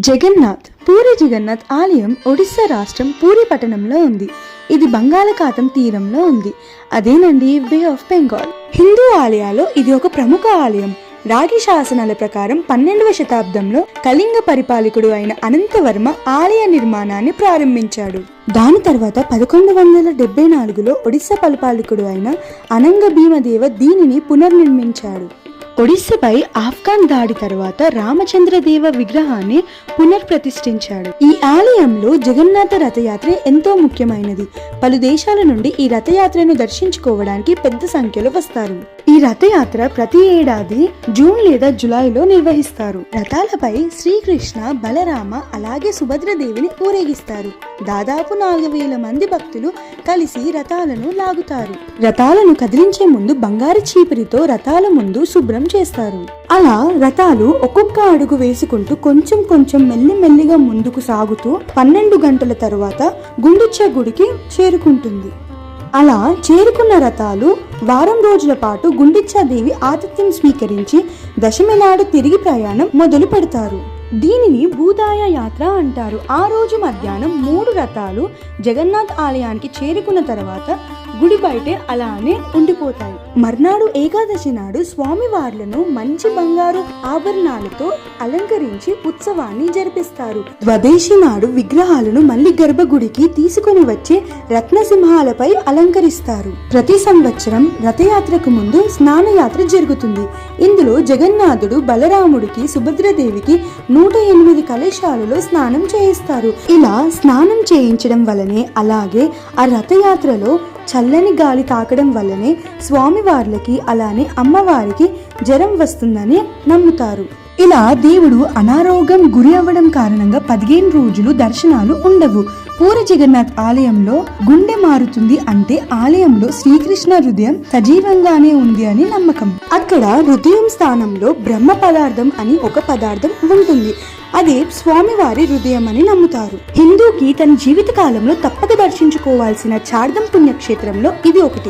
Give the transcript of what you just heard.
జగన్నాథ్ పూరి జగన్నాథ్ ఆలయం ఒడిశా రాష్ట్రం పూరి పట్టణంలో ఉంది. ఇది బంగాళాఖాతం తీరంలో ఉంది. అదేనండి బే ఆఫ్ బెంగాల్. హిందూ ఆలయాల్లో ఇది ఒక ప్రముఖ ఆలయం. రాగి శాసనాల ప్రకారం 12వ శతాబ్దంలో కళింగ పరిపాలకుడు అయిన అనంతవర్మ ఆలయ నిర్మాణాన్ని ప్రారంభించాడు. దాని తర్వాత 1174లో ఒడిశా పరిపాలకుడు అయిన అనంగ భీమదేవ దీనిని పునర్నిర్మించాడు. ఒడిస్సాపై ఆఫ్ఘన్ దాడి తర్వాత రామచంద్రదేవ విగ్రహాన్ని పునర్ప్రతిష్ఠించాడు. ఈ ఆలయంలో జగన్నాథ రథయాత్ర ఎంతో ముఖ్యమైనది. పలు దేశాల నుండి ఈ రథయాత్రను దర్శించుకోవడానికి పెద్ద సంఖ్యలో వస్తారు. ఈ రథయాత్ర ప్రతి ఏడాది జూన్ లేదా జులైలో నిర్వహిస్తారు. రథాలపై శ్రీకృష్ణ, బలరామ అలాగే సుభద్రదేవిని ఊరేగిస్తారు. దాదాపు 4000 మంది భక్తులు కలిసి రథాలను లాగుతారు. రథాలను కదిలించే ముందు బంగారు చీపిరితో రథాల ముందు శుభ్రం చేస్తారు. అలా రథాలు ఒక్కొక్క అడుగు వేసుకుంటూ కొంచెం కొంచెం మెల్లిమెల్లిగా ముందుకు సాగుతూ 12 గంటల తరువాత గుండిచ్చ గుడికి చేరుకుంటుంది. అలా చేరుకున్న రథాలు వారం రోజుల పాటు గుండిచ్చాదేవి ఆతిథ్యం స్వీకరించి దశమి నాడు తిరిగి ప్రయాణం మొదలు పెడతారు. దీనిని భూదాయ యాత్ర అంటారు. ఆ రోజు మధ్యాహ్నం 3 రథాలు జగన్నాథ్ ఆలయానికి చేరుకున్న తర్వాత గుడి బయటే అలానే ఉండిపోతాయి. మర్నాడు ఏకాదశి నాడు స్వామివార్లను మంచి బంగారు ఆభరణాలతో అలంకరించి ఉత్సవాన్ని జరిపిస్తారు. ద్వాదశి నాడు విగ్రహాలను మళ్లీ గర్భగుడికి తీసుకొని వచ్చి రత్నసింహాలపై అలంకరిస్తారు. ప్రతి సంవత్సరం రథయాత్రకు ముందు స్నానయాత్ర జరుగుతుంది. ఇందులో జగన్నాథుడు బలరాముడికి, సుభద్రదేవికి 108 కలశాలలో స్నానం చేయిస్తారు. ఇలా స్నానం చేయించడం వల్లనే, అలాగే ఆ రథయాత్రలో చల్లని గాలి తాకడం వల్లనే స్వామివార్లకి అలానే అమ్మవారికి జ్వరం వస్తుందని నమ్ముతారు. ఇలా దేవుడు అనారోగ్యం గురి అవ్వడం కారణంగా 15 రోజులు దర్శనాలు ఉండవు. పూరి జగన్నాథ్ ఆలయంలో గుండె మారుతుంది అంటే ఆలయంలో శ్రీకృష్ణ హృదయం సజీవంగానే ఉంది అని నమ్మకం. అక్కడ హృదయం స్థానంలో బ్రహ్మ పదార్థం అని ఒక పదార్థం ఉంటుంది. అదే స్వామివారి హృదయం అని నమ్ముతారు. హిందూకి తన జీవిత కాలంలో తప్పక దర్శించుకోవాల్సిన చార్ధం పుణ్యక్షేత్రంలో ఇది ఒకటి.